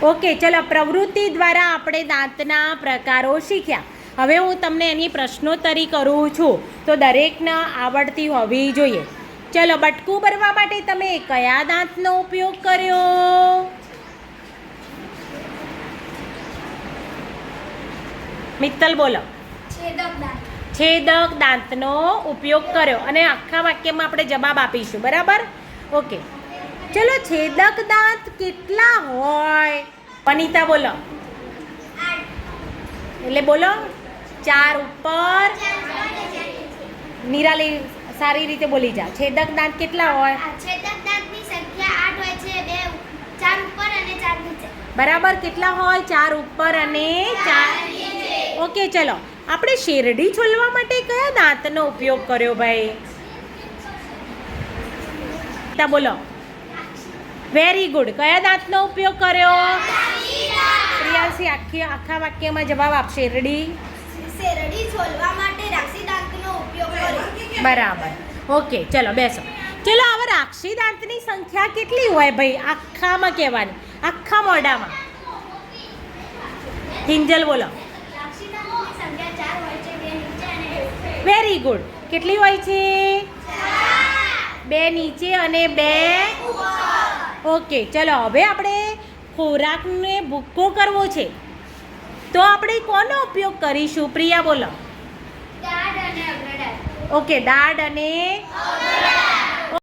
Okay, ચલો પ્રવૃત્તિ દ્વારા આપણે દાંતના પ્રકારો શીખ્યા. હવે હું તમને એની પ્રશ્નોત્તરી કરું છું, તો દરેકને આવડતી હોવી જોઈએ. ચલો, બટકું ભરવા માટે તમે કયા દાંતનો ઉપયોગ કર્યો? મિત્તલ બોલો. છેદક દાંતનો ઉપયોગ કર્યો. અને આખા વાક્યમાં આપણે જવાબ આપીશું, બરાબર? ઓકે, ચલો, છેદક દાંત કેટલા હોય? વનિતા બોલો. એટલે બોલો. 4 ઉપર. નિરાલી સારી રીતે બોલી જા. છેદક દાંત કેટલા હોય? છેદક દાંતની સંખ્યા 8 હોય છે. 4 ઉપર અને 4 નીચે. બરાબર. કેટલા હોય? 4 ઉપર અને 4 નીચે. ઓકે, ચલો, આપણે શેરડી છોલવા માટે કયા દાંતનો ઉપયોગ કર્યો ભાઈ? બોલો. Very good. કયા દાંતનો ઉપયોગ કર્યો? પ્રિયાંશી આખા વાક્યમાં જવાબ આપ. શેરડી છોલવા માટે રાક્ષી દાંતનો ઉપયોગ કર્યો. બરાબર. ઓકે, ચલો બેસો. ચલો, હવે રાક્ષી દાંતની સંખ્યા કેટલી હોય ભાઈ? આખામાં કહેવાની, આખા મોઢામાં. કિંજલ બોલો. રાક્ષી દાંતની સંખ્યા 4 હોય છે. 2 નીચે અને 2 ઉપર. Very good. કેટલી હોય છે? 2 નીચે અને 2 ઉપર. ઓકે, ચલો, હવે આપણે ખોરાકને ભૂક્કો કરવો છે, તો આપણે કોનો ઉપયોગ કરીશું? પ્રિયા બોલો. દાઢ અને અગ્રદાઢ. ઓકે, દાઢ અને